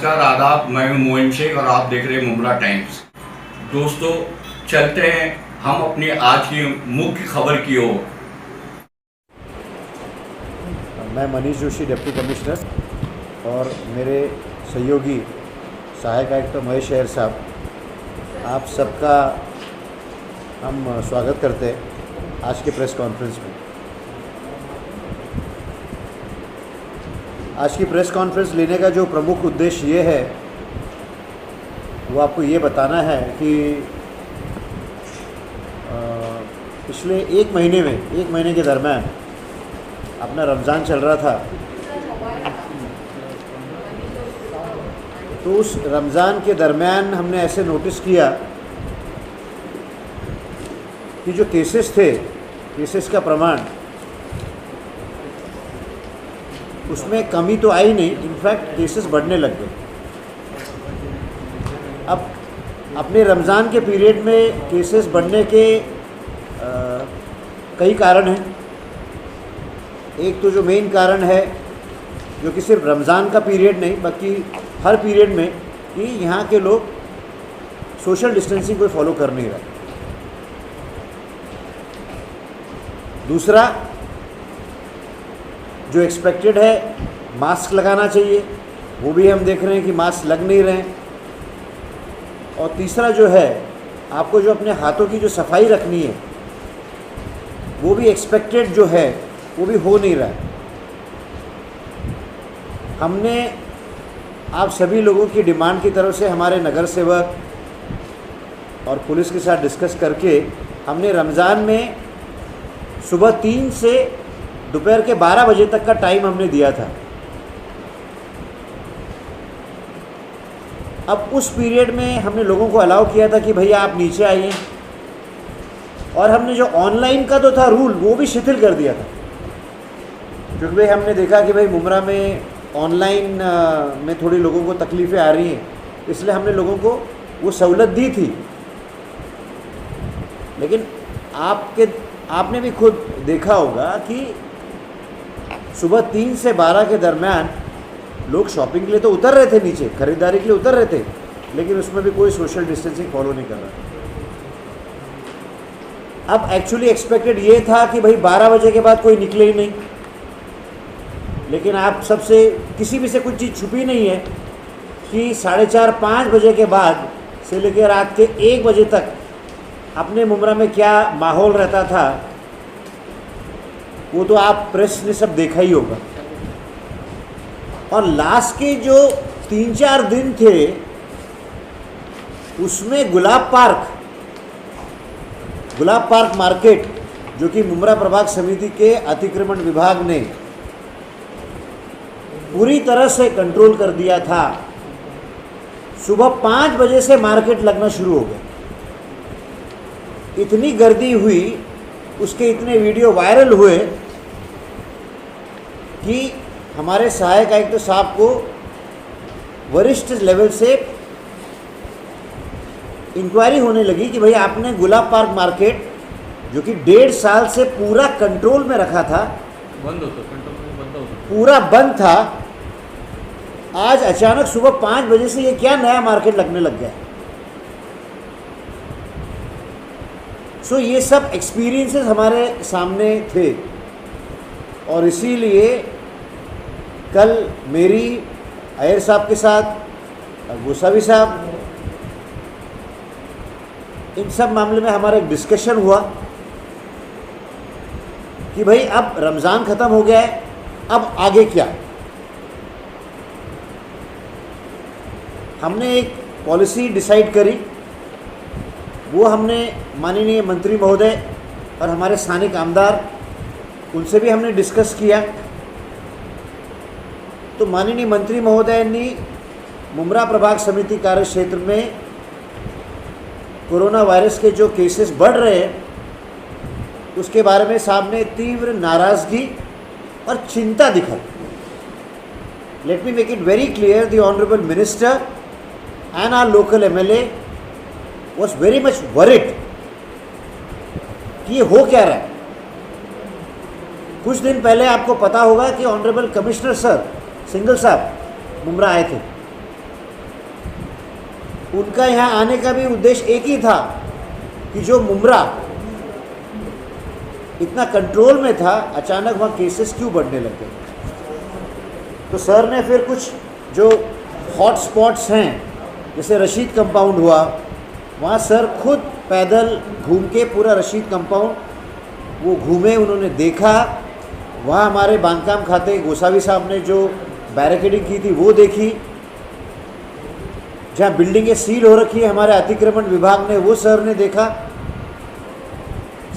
नमस्कार आदाब, मैं हूं मोइन शेख और आप देख रहे हैं मुमरा टाइम्स। दोस्तों, चलते हैं हम अपनी आज की मुख्य खबर की ओर। मैं मनीष जोशी, डिप्टी कमिश्नर, और मेरे सहयोगी सहायक आयुक्त महेश अय्यर साहब, आप सबका हम स्वागत करते हैं आज के प्रेस कॉन्फ्रेंस में। आज की प्रेस कॉन्फ्रेंस लेने का जो प्रमुख उद्देश्य ये है वो आपको ये बताना है कि पिछले एक महीने के दरम्यान अपना रमज़ान चल रहा था, तो उस रमज़ान के दरमियान हमने ऐसे नोटिस किया कि जो केसेस का प्रमाण उसमें कमी तो आई नहीं, इनफैक्ट केसेस बढ़ने लग गए। अब अपने रमज़ान के पीरियड में केसेस बढ़ने के कई कारण हैं। एक तो जो मेन कारण है, जो कि सिर्फ रमज़ान का पीरियड नहीं बल्कि हर पीरियड में, कि यहाँ के लोग सोशल डिस्टेंसिंग को फॉलो कर नहीं रहे। दूसरा, जो एक्सपेक्टेड है मास्क लगाना चाहिए, वो भी हम देख रहे हैं कि मास्क लग नहीं रहे हैं। और तीसरा जो है, आपको जो अपने हाथों की जो सफाई रखनी है वो भी एक्सपेक्टेड जो है वो भी हो नहीं रहा है। हमने आप सभी लोगों की डिमांड की तरफ से हमारे नगर सेवक और पुलिस के साथ डिस्कस करके हमने रमज़ान में सुबह 3 से दोपहर के 12 बजे तक का टाइम हमने दिया था। अब उस पीरियड में हमने लोगों को अलाउ किया था कि भैया आप नीचे आइए, और हमने जो ऑनलाइन का तो था रूल वो भी शिथिल कर दिया था, क्योंकि भाई हमने देखा कि भाई मुमरा में ऑनलाइन में थोड़ी लोगों को तकलीफ़ें आ रही हैं, इसलिए हमने लोगों को वो सहूलत दी थी। लेकिन आपने भी खुद देखा होगा कि सुबह 3 से 12 के दरमियान लोग शॉपिंग के लिए तो उतर रहे थे, नीचे खरीदारी के लिए उतर रहे थे, लेकिन उसमें भी कोई सोशल डिस्टेंसिंग फॉलो नहीं कर रहा। अब एक्चुअली एक्सपेक्टेड ये था कि भाई 12 बजे के बाद कोई निकले ही नहीं, लेकिन आप सबसे किसी भी से कुछ चीज़ छुपी नहीं है कि 4:30-5 बजे के बाद से लेकर रात के 1 बजे तक अपने मुमरा में क्या माहौल रहता था वो तो आप प्रेस ने सब देखा ही होगा। और लास्ट के जो 3-4 दिन थे उसमें गुलाब पार्क मार्केट, जो कि मुमरा प्रभाग समिति के अतिक्रमण विभाग ने पूरी तरह से कंट्रोल कर दिया था। सुबह 5 बजे से मार्केट लगना शुरू हो गया, इतनी गर्दी हुई, उसके इतने वीडियो वायरल हुए कि हमारे सहायक आयुक्त साहब को वरिष्ठ लेवल से इंक्वायरी होने लगी कि भाई आपने गुलाब पार्क मार्केट, जो कि 1.5 साल से पूरा कंट्रोल में रखा था, पूरा बंद था, आज अचानक सुबह 5 बजे से ये क्या नया मार्केट लगने लग गया। सो ये सब एक्सपीरियंसेस हमारे सामने थे, और इसीलिए कल मेरी अय्यर साहब के साथ गोसावी साहब, इन सब मामले में हमारा एक डिस्कशन हुआ कि भाई अब रमज़ान ख़त्म हो गया है, अब आगे क्या। हमने एक पॉलिसी डिसाइड करी, वो हमने माननीय मंत्री महोदय और हमारे स्थानिक आमदार, उनसे भी हमने डिस्कस किया। तो माननीय मंत्री महोदय ने मुमरा प्रभाग समिति कार्य क्षेत्र में कोरोना वायरस के जो केसेस बढ़ रहे हैं उसके बारे में साहब ने तीव्र नाराज़गी और चिंता दिखाई। Let me make it very clear, the honourable minister and our local MLA was very much worried कि ये हो क्या रहा है। कुछ दिन पहले आपको पता होगा कि ऑनरेबल कमिश्नर सर सिंघल साहब मुमरा आए थे, उनका यहाँ आने का भी उद्देश्य एक ही था कि जो मुमरा इतना कंट्रोल में था, अचानक वहाँ केसेस क्यों बढ़ने लगे। तो सर ने फिर कुछ जो हॉट स्पॉट्स हैं, जैसे रशीद कंपाउंड हुआ, वहाँ सर खुद पैदल घूम के पूरा रशीद कंपाउंड वो घूमे, उन्होंने देखा। वहाँ हमारे बांधकाम खाते गोसावी साहब ने जो बैरिकेडिंग की थी वो देखी। जहाँ बिल्डिंगें सील हो रखी है हमारे अतिक्रमण विभाग ने, वो सर ने देखा।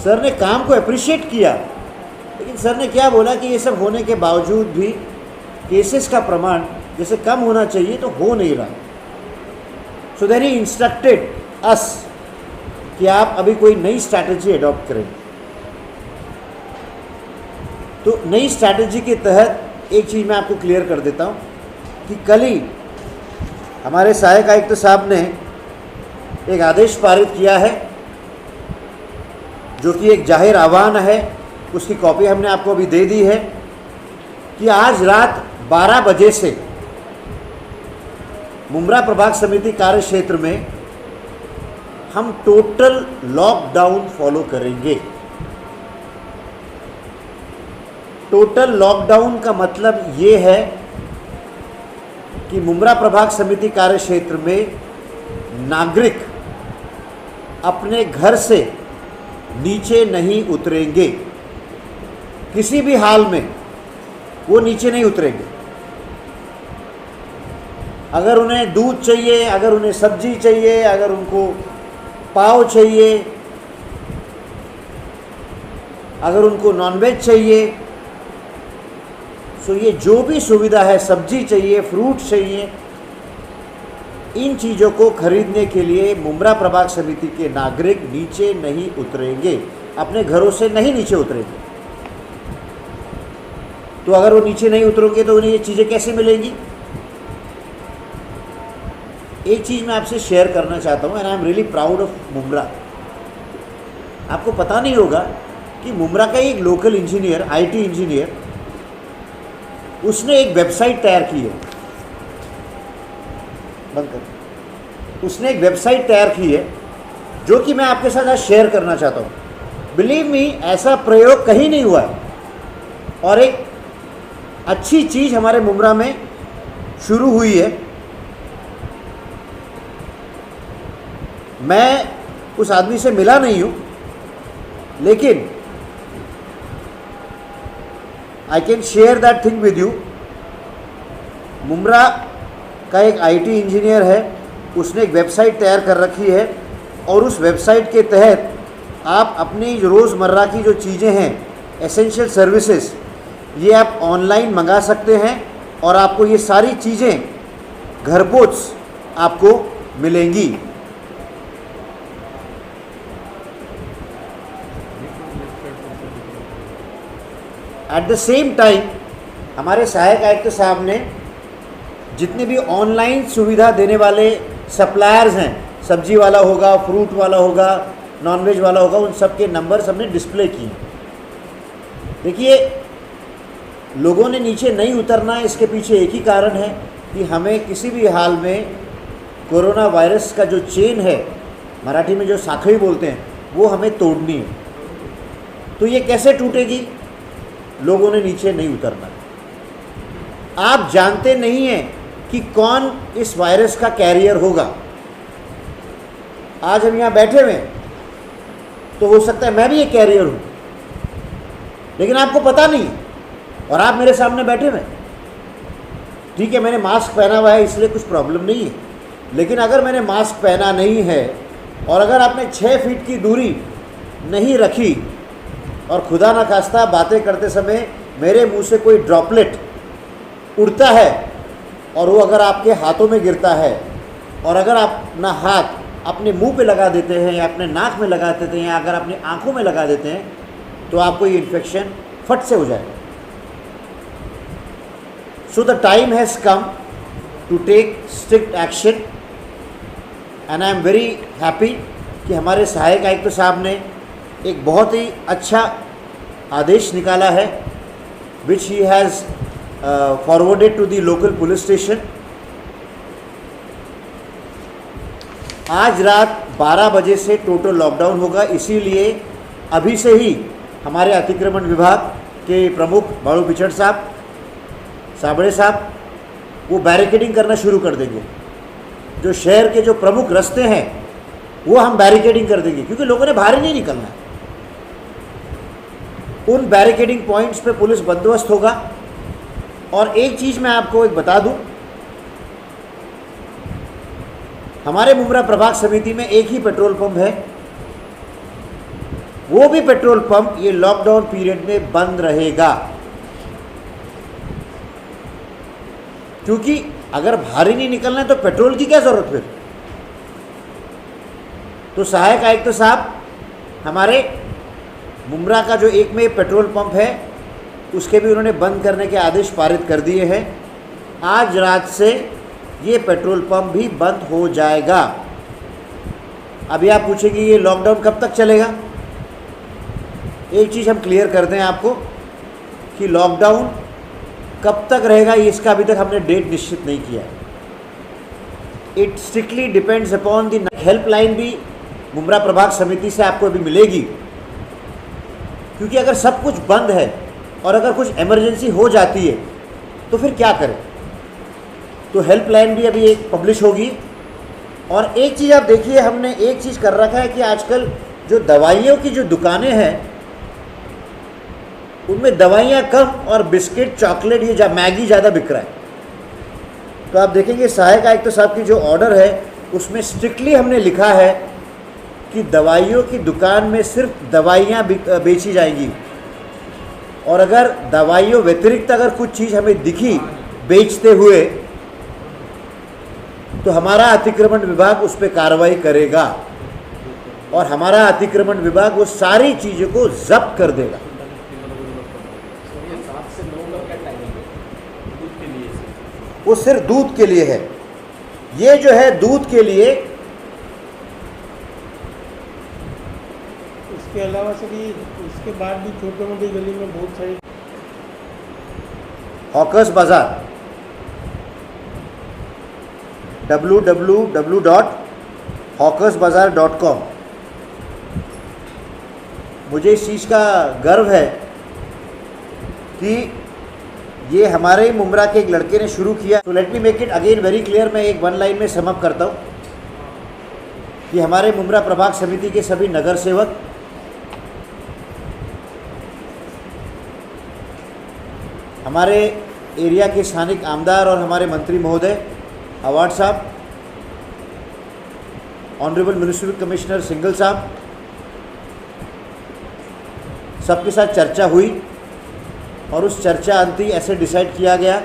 सर ने काम को अप्रिशिएट किया, लेकिन सर ने क्या बोला कि ये सब होने के बावजूद भी केसेस का प्रमाण जैसे कम होना चाहिए तो हो नहीं रहा। सो देन ही इंस्ट्रक्टेड अस कि आप अभी कोई नई स्ट्रैटेजी अडॉप्ट करें। तो नई स्ट्रैटेजी के तहत एक चीज़ मैं आपको क्लियर कर देता हूँ कि कल ही हमारे सहायक आयुक्त साहब ने एक आदेश पारित किया है, जो कि एक जाहिर आह्वान है, उसकी कॉपी हमने आपको अभी दे दी है, कि आज रात 12 बजे से मुमरा प्रभाग समिति कार्य क्षेत्र में हम टोटल लॉकडाउन फॉलो करेंगे। टोटल लॉकडाउन का मतलब ये है कि मुमरा प्रभाग समिति कार्य क्षेत्र में नागरिक अपने घर से नीचे नहीं उतरेंगे, किसी भी हाल में वो नीचे नहीं उतरेंगे। अगर उन्हें दूध चाहिए, अगर उन्हें सब्जी चाहिए, अगर उनको पाव चाहिए, अगर उनको नॉनवेज चाहिए, सो ये जो भी सुविधा है, सब्जी चाहिए, फ्रूट चाहिए, इन चीज़ों को खरीदने के लिए मुमरा प्रभाग समिति के नागरिक नीचे नहीं उतरेंगे, अपने घरों से नहीं नीचे उतरेंगे। तो अगर वो नीचे नहीं उतरेंगे तो उन्हें ये चीज़ें कैसे मिलेंगी? एक चीज़ मैं आपसे शेयर करना चाहता हूँ, and I am really proud of Mumbra. आपको पता नहीं होगा कि मुमरा का एक लोकल इंजीनियर, आईटी इंजीनियर, उसने एक वेबसाइट तैयार की है। बंद कर। उसने एक वेबसाइट तैयार की है जो कि मैं आपके साथ आज शेयर करना चाहता हूँ। बिलीव मी, ऐसा प्रयोग कहीं नहीं हुआ है और एक अच्छी चीज़ हमारे मुमरा में शुरू हुई है। मैं उस आदमी से मिला नहीं हूँ, लेकिन I can share that thing with you. Mumbra का एक आईटी इंजीनियर है, उसने एक वेबसाइट तैयार कर रखी है और उस वेबसाइट के तहत आप अपनी रोज़मर्रा की जो चीज़ें हैं, एसेंशियल सर्विसेज, ये आप ऑनलाइन मंगा सकते हैं और आपको ये सारी चीज़ें घर पहुंच आपको मिलेंगी। एट द सेम टाइम हमारे सहायक आयुक्त साहब ने जितने भी ऑनलाइन सुविधा देने वाले सप्लायर्स हैं, सब्जी वाला होगा, फ्रूट वाला होगा, नॉनवेज वाला होगा, उन सब के नंबर सबने डिस्प्ले किए। देखिए, लोगों ने नीचे नहीं उतरना है, इसके पीछे एक ही कारण है कि हमें किसी भी हाल में कोरोना वायरस का जो चेन है, मराठी में जो साखड़ी बोलते हैं, वो हमें तोड़नी है। तो ये कैसे टूटेगी? लोगों ने नीचे नहीं उतरना। आप जानते नहीं हैं कि कौन इस वायरस का कैरियर होगा। आज हम यहाँ बैठे हुए हैं तो हो सकता है मैं भी एक कैरियर हूँ, लेकिन आपको पता नहीं और आप मेरे सामने बैठे हुए। ठीक है, मैंने मास्क पहना हुआ है इसलिए कुछ प्रॉब्लम नहीं है, लेकिन अगर मैंने मास्क पहना नहीं है और अगर आपने 6 फीट की दूरी नहीं रखी और खुदा न खास्ता बातें करते समय मेरे मुंह से कोई ड्रॉपलेट उड़ता है और वो अगर आपके हाथों में गिरता है और अगर आप अपना हाथ अपने मुंह पे लगा देते हैं या अपने नाक में लगा देते हैं या अगर अपनी आंखों में लगा देते हैं, तो आपको ये इन्फेक्शन फट से हो जाएगा। So the time has come to take strict action and I am very happy कि हमारे सहायक आयुक्त साहब ने एक बहुत ही अच्छा आदेश निकाला है, which he has forwarded to the local police station. आज रात 12 बजे से टोटल लॉकडाउन होगा। इसीलिए अभी से ही हमारे अतिक्रमण विभाग के प्रमुख बाड़ू पिचड़ साहब, साबड़े साहब, वो बैरिकेडिंग करना शुरू कर देंगे। जो शहर के जो प्रमुख रास्ते हैं वो हम बैरिकेडिंग कर देंगे, क्योंकि लोगों ने बाहर ही नहीं निकलना है। उन बैरिकेडिंग पॉइंट्स पे पुलिस बंदोबस्त होगा। और एक चीज़ मैं आपको एक बता दूं, हमारे मुमरा प्रभाग समिति में एक ही पेट्रोल पंप है। वो भी पेट्रोल पंप ये लॉकडाउन पीरियड में बंद रहेगा, क्योंकि अगर बाहर ही नहीं निकलना है तो पेट्रोल की क्या ज़रूरत फिर। तो सहायक आयुक्त साहब हमारे मुमरा का जो एक में पेट्रोल पंप है उसके भी उन्होंने बंद करने के आदेश पारित कर दिए हैं। आज रात से ये पेट्रोल पंप भी बंद हो जाएगा। अभी आप पूछेंगे ये लॉकडाउन कब तक चलेगा। एक चीज़ हम क्लियर कर दें आपको कि लॉकडाउन कब तक रहेगा इसका अभी तक हमने डेट निश्चित नहीं किया है। It strictly depends upon the helpline भी मुमरा प्रभाग समिति से आपको अभी मिलेगी, क्योंकि अगर सब कुछ बंद है और अगर कुछ इमरजेंसी हो जाती है तो फिर क्या करें। तो हेल्पलाइन भी अभी एक पब्लिश होगी। और एक चीज़ आप देखिए, हमने एक चीज़ कर रखा है कि आजकल जो दवाइयों की जो दुकानें हैं उनमें दवाइयाँ कम और बिस्किट, चॉकलेट, ये मैगी ज़्यादा बिक रहा है। तो आप देखेंगे सहायक आयुक्त साहब की जो ऑर्डर है उसमें स्ट्रिक्टली हमने लिखा है कि दवाइयों की दुकान में सिर्फ दवाइयाँ बेची जाएंगी, और अगर दवाइयों व्यतिरिक्त अगर कुछ चीज़ हमें दिखी बेचते हुए तो हमारा अतिक्रमण विभाग उस पर कार्रवाई करेगा और हमारा अतिक्रमण विभाग वो सारी चीज़ों को जब्त कर देगा। वो सिर्फ दूध के लिए है। ये जो है दूध के लिए। इसके अलावा सर ये इसके बाद भी छोटे मोटी गली में बहुत सारी हॉकर्स बाज़ार www.hawkersbazaar.com। मुझे इस चीज़ का गर्व है कि ये हमारे ही मुमरा के एक लड़के ने शुरू किया। तो late me make it again very clear. मैं एक वन लाइन में समअप करता हूँ कि हमारे मुमरा प्रभाग समिति के सभी नगर सेवक, हमारे एरिया के स्थानिक आमदार और हमारे मंत्री महोदय अवार्ड साहब, ऑनरेबल म्यूनिसिपल कमिश्नर सिंघल साहब, सबके साथ चर्चा हुई और उस चर्चा अंती ऐसे डिसाइड किया गया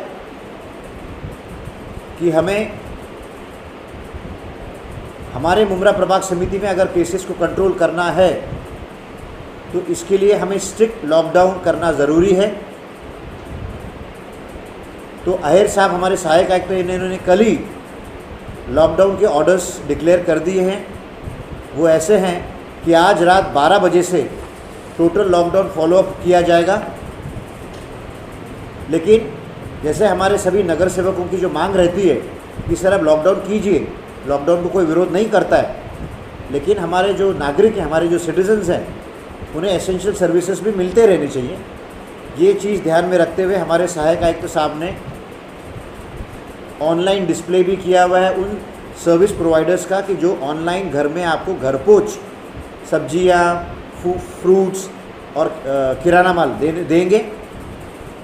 कि हमें हमारे मुमरा प्रभाग समिति में अगर केसेस को कंट्रोल करना है तो इसके लिए हमें स्ट्रिक्ट लॉकडाउन करना ज़रूरी है। तो अहिर साहब हमारे सहायक आयुक्त इन्होंने कल ही लॉकडाउन के ऑर्डर्स डिक्लेयर कर दिए हैं। वो ऐसे हैं कि आज रात 12 बजे से टोटल लॉकडाउन फॉलोअप किया जाएगा। लेकिन जैसे हमारे सभी नगर सेवकों की जो मांग रहती है कि सर आप लॉकडाउन कीजिए, लॉकडाउन को कोई विरोध नहीं करता है, लेकिन हमारे जो नागरिक हैं, हमारे जो सिटीजन्स हैं, उन्हें एसेंशियल सर्विसेज भी मिलते रहनी चाहिए। ये चीज़ ध्यान में रखते हुए हमारे सहायक आयुक्त साहब ने ऑनलाइन डिस्प्ले भी किया हुआ है उन सर्विस प्रोवाइडर्स का कि जो ऑनलाइन घर में आपको घर पहुँच सब्जियाँ, फ्रूट्स और किराना माल देंगे।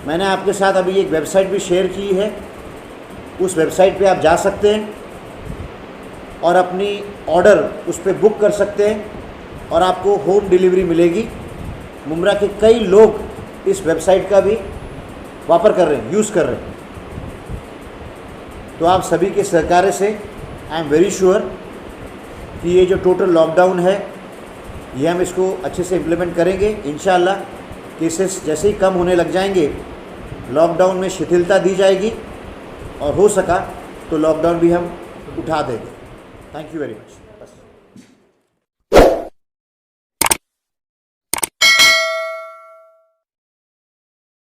मैंने आपके साथ अभी एक वेबसाइट भी शेयर की है, उस वेबसाइट पे आप जा सकते हैं और अपनी ऑर्डर उस पर बुक कर सकते हैं और आपको होम डिलीवरी मिलेगी। मुमरा के कई लोग इस वेबसाइट का भी वापर कर रहे हैं, यूज़ कर रहे हैं। तो आप सभी के सहकार्य से आई एम वेरी श्योर कि ये जो टोटल लॉकडाउन है ये हम इसको अच्छे से इम्प्लीमेंट करेंगे। इंशाअल्लाह केसेस जैसे ही कम होने लग जाएंगे, लॉकडाउन में शिथिलता दी जाएगी और हो सका तो लॉकडाउन भी हम उठा देंगे। Thank you very much.